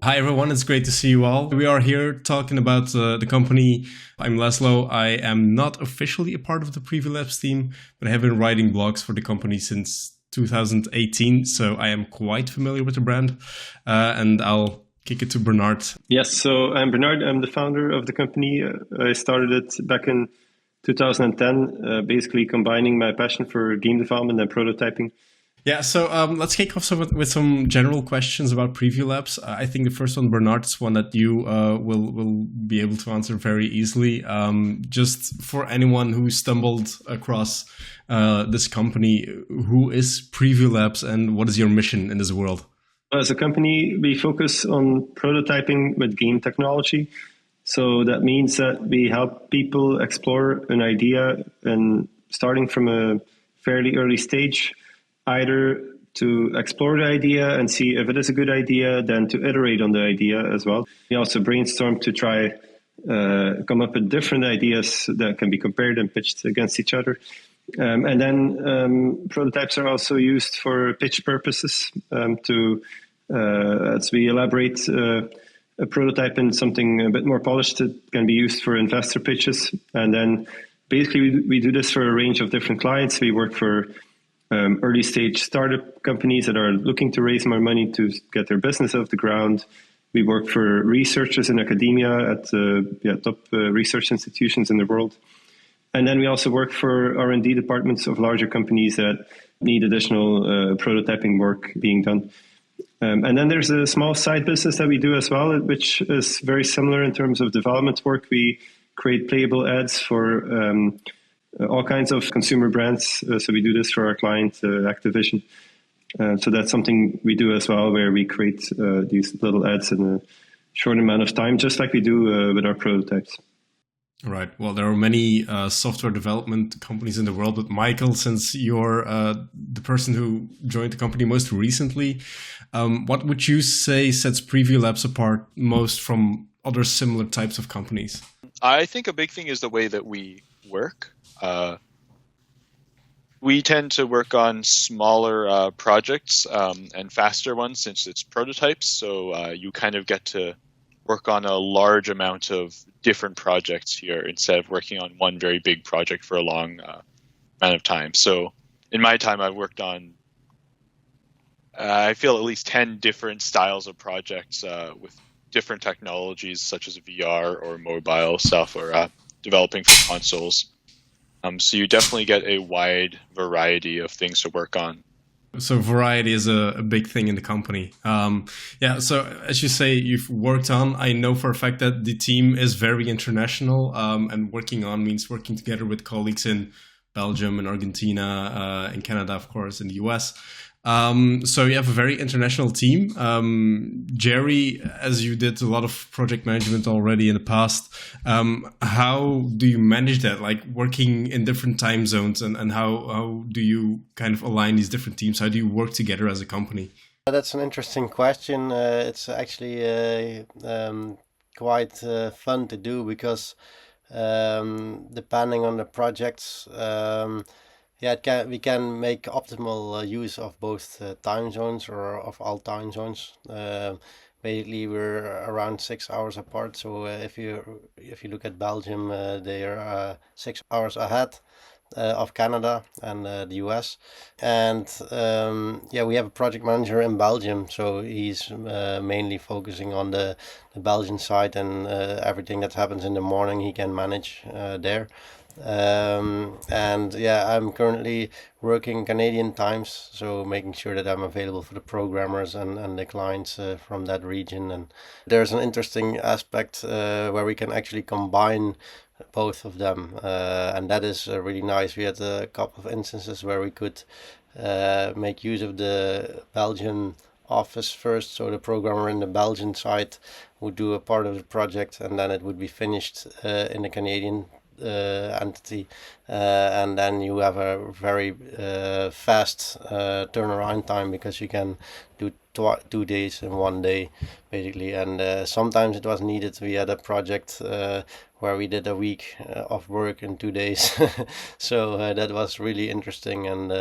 Hi everyone, it's great to see you all. We are here talking about the company. I'm Lazlo. I am not officially a part of the PreviewLabs team, but I have been writing blogs for the company since 2018, so I am quite familiar with the brand. And I'll kick it to Bernard. Yes, so I'm Bernard. I'm the founder of the company. I started it back in 2010, basically combining my passion for game development and prototyping. Yeah, so let's kick off with some general questions about PreviewLabs. I think the first one, Bernard, is one that you will be able to answer very easily. Just for anyone who stumbled across this company, who is PreviewLabs and what is your mission in this world? As a company, we focus on prototyping with game technology. So that means that we help people explore an idea and starting from a fairly early stage, either to explore the idea and see if it is a good idea, then to iterate on the idea as well. We also brainstorm to try come up with different ideas that can be compared and pitched against each other. And then prototypes are also used for pitch purposes as we elaborate a prototype in something a bit more polished, it can be used for investor pitches. And then basically we do this for a range of different clients. We work for early stage startup companies that are looking to raise more money to get their business off the ground. We work for researchers in academia at top research institutions in the world. And then we also work for R&D departments of larger companies that need additional prototyping work being done. And then there's a small side business that we do as well, which is very similar in terms of development work. We create playable ads for all kinds of consumer brands. So we do this for our client, Activision. So that's something we do as well, where we create these little ads in a short amount of time, just like we do with our prototypes. Right. Well, there are many software development companies in the world, but Michael, since you're the person who joined the company most recently, what would you say sets PreviewLabs apart most from other similar types of companies? I think a big thing is the way that we work. We tend to work on smaller projects and faster ones since it's prototypes. So you kind of get to work on a large amount of different projects here instead of working on one very big project for a long amount of time. So in my time, I've worked on, I feel, at least 10 different styles of projects with different technologies such as VR or mobile stuff or developing for consoles. So you definitely get a wide variety of things to work on. So variety is a big thing in the company. So as you say, you've worked on, I know for a fact that the team is very international, and working on means working together with colleagues in Belgium and Argentina, in Canada, of course, in the US. So you have a very international team. Jerry, as you did a lot of project management already in the past, how do you manage that? Like working in different time zones and how do you kind of align these different teams? How do you work together as a company? That's an interesting question. It's actually quite fun to do because depending on the projects, we can make optimal use of both time zones or of all time zones. Basically, we're around 6 hours apart. So if you look at Belgium, they are 6 hours ahead of Canada and the US. And we have a project manager in Belgium, so he's mainly focusing on the Belgian side, and everything that happens in the morning he can manage there. I'm currently working Canadian times, so making sure that I'm available for the programmers and the clients from that region. And there's an interesting aspect where we can actually combine both of them, and that is really nice. We had a couple of instances where we could make use of the Belgian office first, so the programmer in the Belgian side would do a part of the project, and then it would be finished in the Canadian entity, and then you have a very fast turnaround time because you can do 2 days in 1 day basically. And sometimes it was needed. We had a project where we did a week of work in 2 days. So that was really interesting, and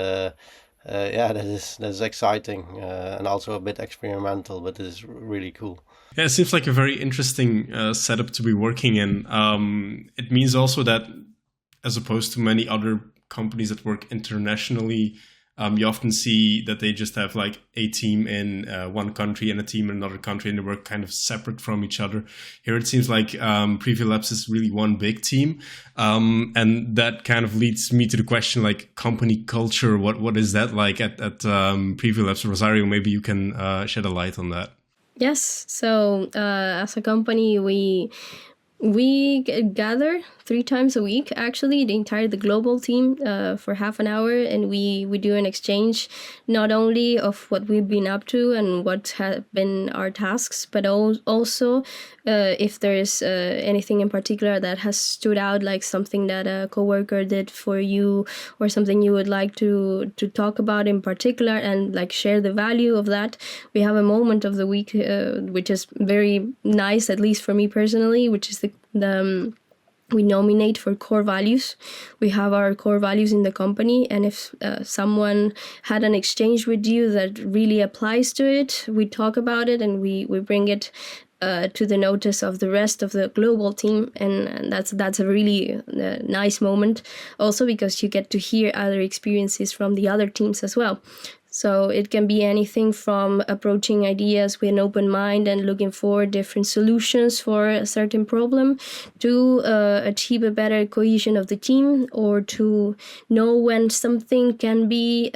that is exciting and also a bit experimental, but it is really cool. Yeah, it seems like a very interesting setup to be working in. It means also that, as opposed to many other companies that work internationally, you often see that they just have like a team in one country and a team in another country, and they work kind of separate from each other. Here it seems like PreviewLabs is really one big team, and that kind of leads me to the question, like, company culture. What is that like at PreviewLabs? Rosario, maybe you can shed a light on that. Yes. So as a company, we gather 3 times a week, actually, the global team, for half an hour, and we do an exchange, not only of what we've been up to and what have been our tasks, but also if there's anything in particular that has stood out, like something that a coworker did for you, or something you would like to talk about in particular, and like share the value of that. We have a moment of the week which is very nice, at least for me personally, which is we nominate for core values. We have our core values in the company, and if someone had an exchange with you that really applies to it, we talk about it and we bring it to the notice of the rest of the global team, and that's a really nice moment, also because you get to hear other experiences from the other teams as well. So it can be anything from approaching ideas with an open mind and looking for different solutions for a certain problem, to achieve a better cohesion of the team, or to know when something can be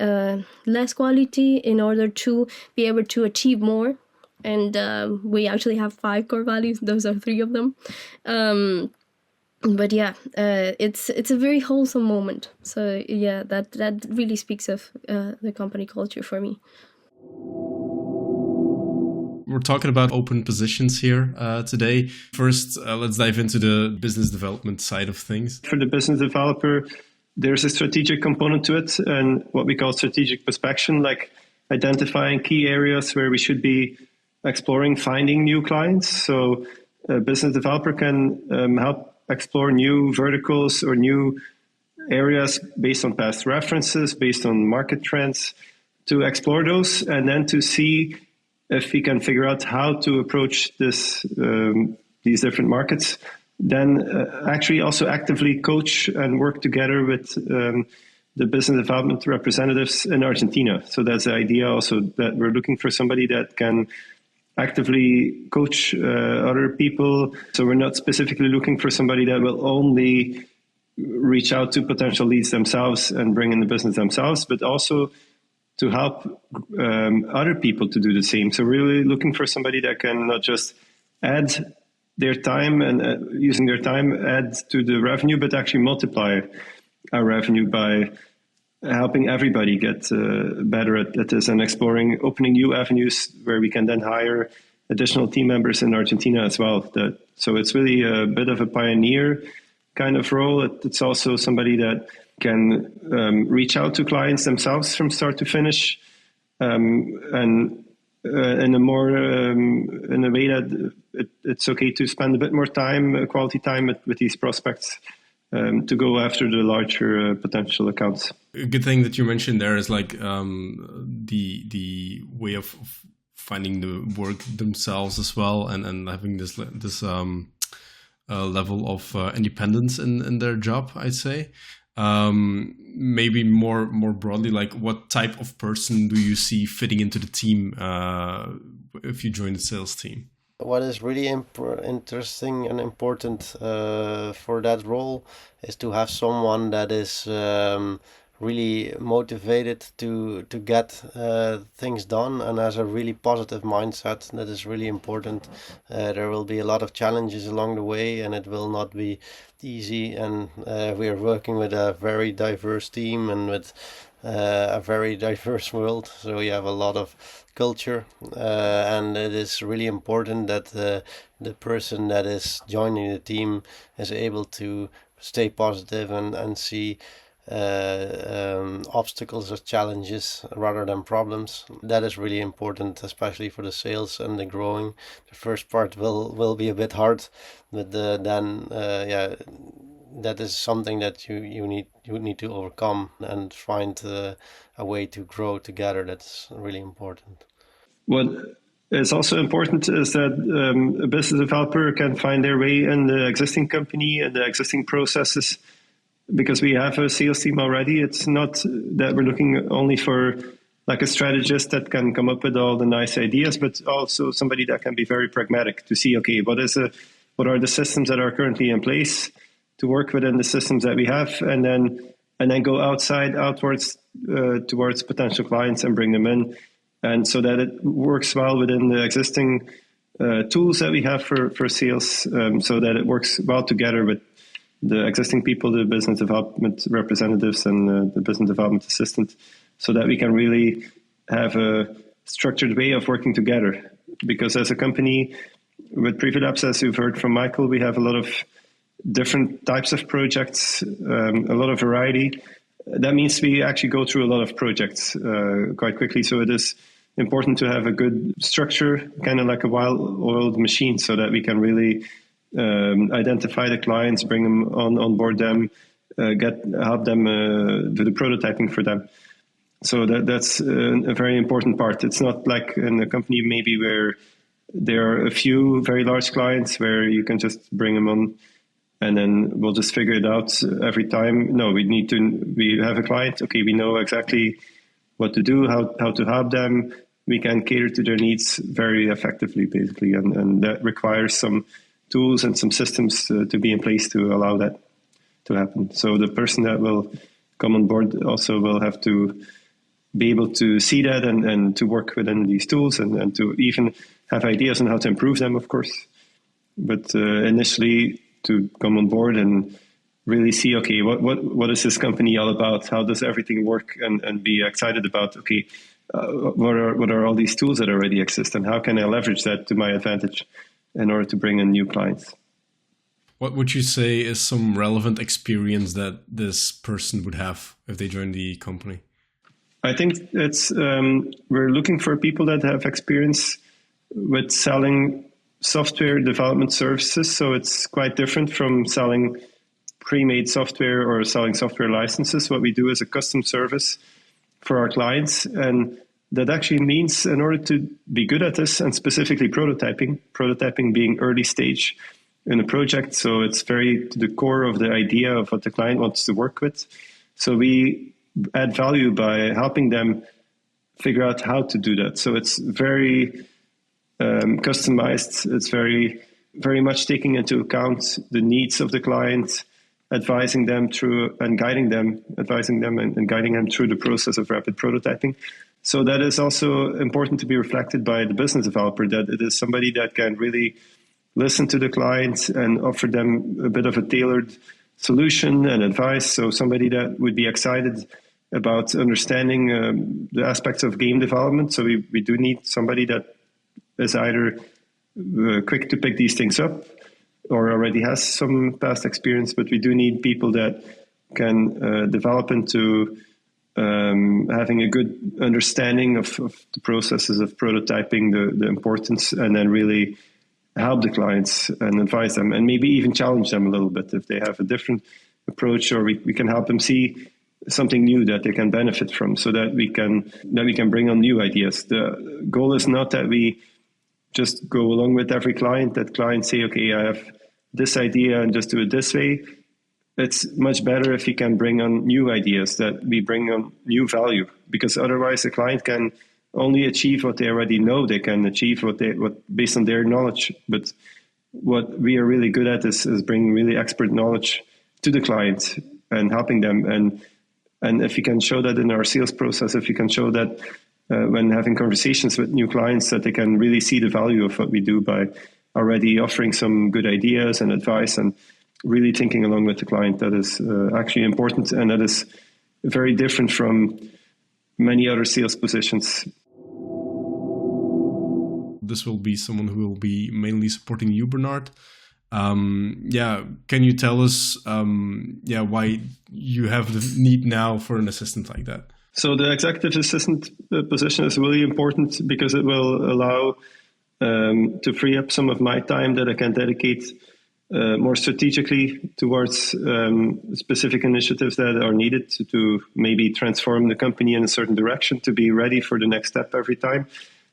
less quality in order to be able to achieve more. And we actually have 5 core values. Those are 3 of them. But yeah, it's a very wholesome moment. So yeah, that really speaks of the company culture for me. We're talking about open positions here today. First, let's dive into the business development side of things. For the business developer, there's a strategic component to it, and what we call strategic prospection, like identifying key areas where we should be exploring, finding new clients. So a business developer can help explore new verticals or new areas based on past references, based on market trends, to explore those, and then to see if we can figure out how to approach these different markets. Then actually also actively coach and work together with the business development representatives in Argentina. So that's the idea also, that we're looking for somebody that can actively coach other people. So we're not specifically looking for somebody that will only reach out to potential leads themselves and bring in the business themselves, but also to help other people to do the same. So really looking for somebody that can not just add their time and using their time add to the revenue, but actually multiply our revenue by helping everybody get better at this, and exploring, opening new avenues where we can then hire additional team members in Argentina as well. So it's really a bit of a pioneer kind of role. It's also somebody that can reach out to clients themselves from start to finish, and in a more in a way that it's okay to spend a bit more time, quality time with these prospects, to go after the larger potential accounts. A good thing that you mentioned there is like the way of finding the work themselves as well, and having this level of independence in their job, I'd say. Maybe more broadly, like, what type of person do you see fitting into the team if you join the sales team? What is really interesting and important for that role is to have someone that is really motivated to get things done and has a really positive mindset. That is really important. There will be a lot of challenges along the way, and it will not be easy. And we are working with a very diverse team and with a very diverse world. So we have a lot of culture, and it is really important that the person that is joining the team is able to stay positive and see obstacles or challenges rather than problems. That is really important, especially for the sales and the growing. The first part will be a bit hard, but then that is something that you need to overcome and find a way to grow together. That's really important. What is also important is that a business developer can find their way in the existing company and the existing processes, because we have a sales team already. It's not that we're looking only for like a strategist that can come up with all the nice ideas, but also somebody that can be very pragmatic to see, okay, what are the systems that are currently in place, to work within the systems that we have, and then go outwards towards potential clients and bring them in, and so that it works well within the existing tools that we have for sales, so that it works well together with the existing people, the business development representatives and the business development assistant, so that we can really have a structured way of working together. Because as a company with PreviewLabs, as you've heard from Michael, we have a lot of different types of projects, a lot of variety. That means we actually go through a lot of projects quite quickly. So it is important to have a good structure, kind of like a well-oiled machine, so that we can really identify the clients, bring them on board them, help them do the prototyping for them. So that's a very important part. It's not like in a company maybe where there are a few very large clients where you can just bring them on and then we'll just figure it out every time. No, we have a client. Okay, we know exactly what to do, how to help them. We can cater to their needs very effectively, basically. And that requires some tools and some systems to be in place to allow that to happen. So the person that will come on board also will have to be able to see that and to work within these tools and to even have ideas on how to improve them, of course. But initially, to come on board and really see, okay, what is this company all about? How does everything work? And be excited about, okay, what are all these tools that already exist, and how can I leverage that to my advantage in order to bring in new clients? What would you say is some relevant experience that this person would have if they join the company? I think it's we're looking for people that have experience with selling software development services. So it's quite different from selling pre-made software or selling software licenses. What we do is a custom service for our clients. And that actually means, in order to be good at this, and specifically prototyping being early stage in a project. So it's very to the core of the idea of what the client wants to work with. So we add value by helping them figure out how to do that. So it's very customized. It's very, very much taking into account the needs of the client, advising them through and guiding them through the process of rapid prototyping. So that is also important to be reflected by the business developer, that it is somebody that can really listen to the client and offer them a bit of a tailored solution and advice. So somebody that would be excited about understanding the aspects of game development. So we do need somebody that is either quick to pick these things up or already has some past experience, but we do need people that can develop into having a good understanding of the processes of prototyping, the importance, and then really help the clients and advise them, and maybe even challenge them a little bit if they have a different approach, or we can help them see something new that they can benefit from, so that we can bring on new ideas. The goal is not that we just go along with every client, that clients say, okay, I have this idea and just do it this way. It's much better if we can bring on new ideas, that we bring on new value, because otherwise the client can only achieve what they already know. They can achieve what based on their knowledge. But what we are really good at is bringing really expert knowledge to the client and helping them. And if you can show that in our sales process, if you can show that when having conversations with new clients, that they can really see the value of what we do by already offering some good ideas and advice and really thinking along with the client, that is actually important, and that is very different from many other sales positions. This will be someone who will be mainly supporting you, Bernard. Can you tell us why you have the need now for an assistant like that? So the executive assistant position is really important because it will allow to free up some of my time that I can dedicate more strategically towards specific initiatives that are needed to maybe transform the company in a certain direction, to be ready for the next step every time.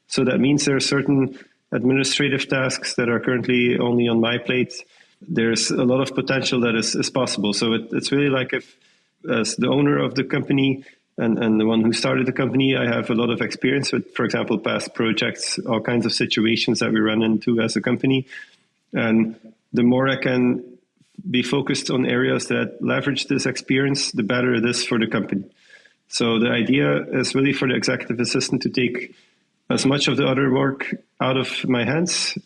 So that means there are certain administrative tasks that are currently only on my plate. There's a lot of potential that is possible. So it's really like if, as the owner of the company and the one who started the company, I have a lot of experience with, for example, past projects, all kinds of situations that we run into as a company. And the more I can be focused on areas that leverage this experience, the better it is for the company. So the idea is really for the executive assistant to take as much of the other work out of my hands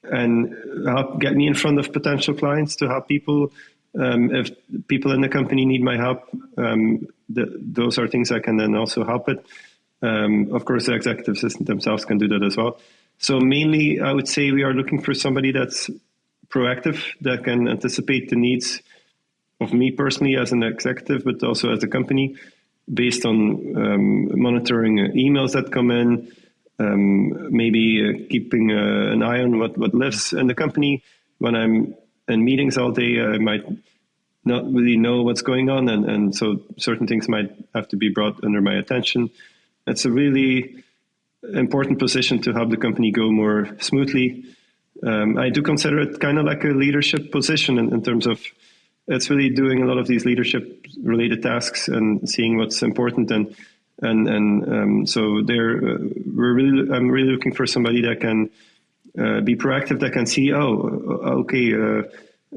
and help get me in front of potential clients to help people. If people in the company need my help, those are things I can then also help with. Of course, the executive assistant themselves can do that as well. So mainly, I would say we are looking for somebody that's proactive, that can anticipate the needs of me personally as an executive, but also as a company, based on monitoring emails that come in, maybe keeping an eye on what lives in the company. When I'm in meetings all day, I might not really know what's going on, and so certain things might have to be brought under my attention. It's a really important position to help the company go more smoothly. I do consider it kind of like a leadership position in terms of it's really doing a lot of these leadership related tasks and seeing what's important, and so there I'm really looking for somebody that can be proactive, that can see,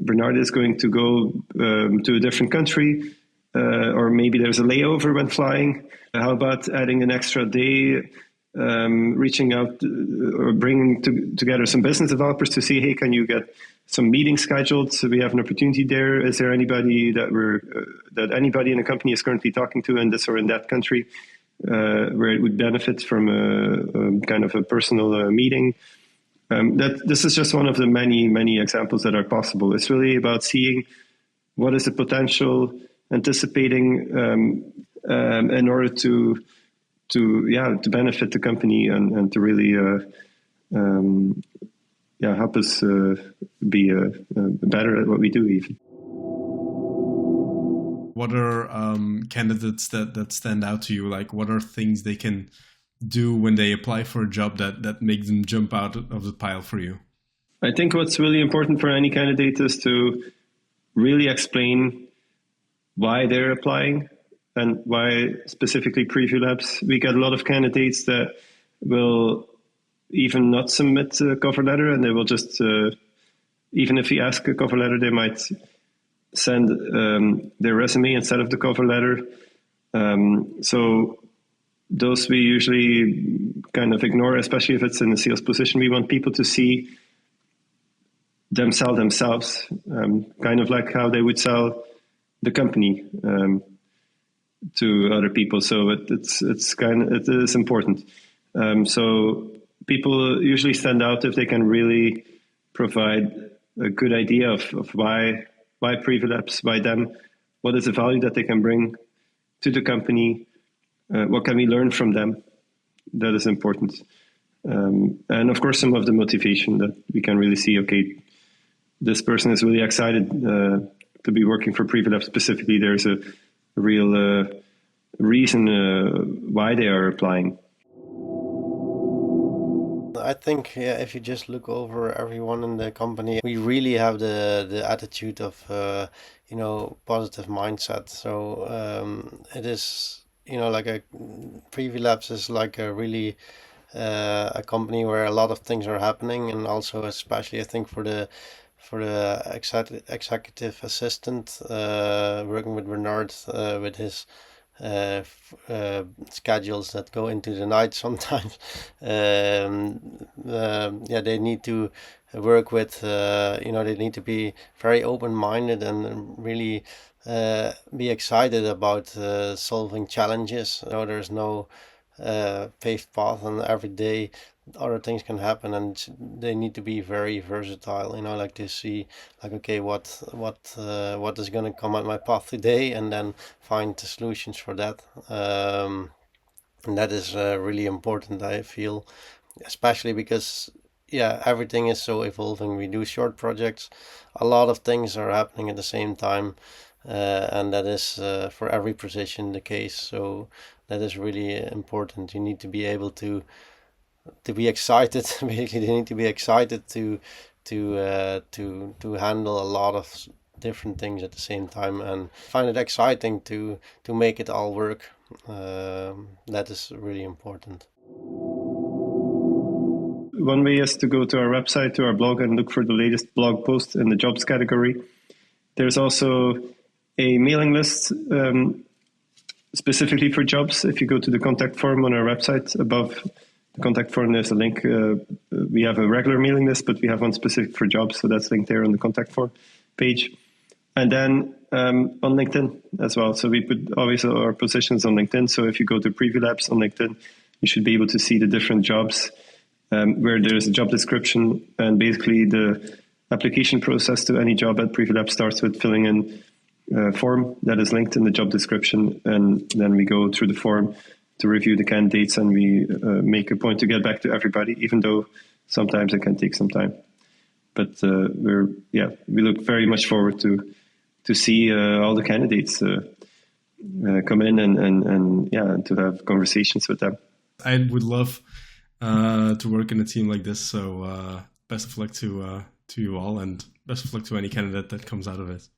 Bernard is going to go to a different country, or maybe there's a layover when flying. How about adding an extra day, reaching out or bringing together some business developers to see, hey, can you get some meetings scheduled? So we have an opportunity there. Is there anybody that anybody in the company is currently talking to in this or in that country, where it would benefit from a kind of a personal meeting? This is just one of the many examples that are possible. It's really about seeing what is the potential, anticipating in order to benefit the company and to really help us be better at what we do even. What are candidates that stand out to you? Like, what are things they can do when they apply for a job that makes them jump out of the pile for you? I think what's really important for any candidate is to really explain why they're applying and why specifically PreviewLabs. We get a lot of candidates that will even not submit a cover letter, and they will just, even if you ask a cover letter, they might send their resume instead of the cover letter. So those we usually kind of ignore, especially if it's in a sales position. We want people to see them sell themselves, kind of like how they would sell the company to other people. So it is important. So people usually stand out if they can really provide a good idea of why PreviewLabs, why them, what is the value that they can bring to the company, what can we learn from them. That is important. And of course, some of the motivation that we can really see, okay, this person is really excited to be working for PreviewLabs specifically. There's a real reason why they are applying. I think if you just look over everyone in the company, we really have the attitude of positive mindset. So it is like PreviewLabs is like a really a company where a lot of things are happening, and also especially I think for the executive assistant working with Bernard with his schedules that go into the night sometimes. They need to work with they need to be very open-minded and really be excited about solving challenges. There's no paved path, and every day other things can happen, and they need to be very versatile, like to see like, okay, what is going to come at my path today, and then find the solutions for that. And that is really important, I feel, especially because yeah, everything is so evolving. We do short projects. A lot of things are happening at the same time. And that is for every position the case. So that is really important. You need to be able to be excited. Basically, you need to be excited to handle a lot of different things at the same time and find it exciting to make it all work. That is really important. One way is to go to our website, to our blog, and look for the latest blog post in the jobs category. There's also a mailing list specifically for jobs. If you go to the contact form on our website, above the contact form, there's a link. We have a regular mailing list, but we have one specific for jobs, so that's linked there on the contact form page. And then on LinkedIn as well. So we put always our positions on LinkedIn. So if you go to PreviewLabs on LinkedIn, you should be able to see the different jobs where there's a job description, and basically the application process to any job at PreviewLabs starts with filling in a form that is linked in the job description, and then we go through the form to review the candidates, and we make a point to get back to everybody, even though sometimes it can take some time. But we look very much forward to see all the candidates come in and to have conversations with them. I would love to work in a team like this. So best of luck to you all, and best of luck to any candidate that comes out of it.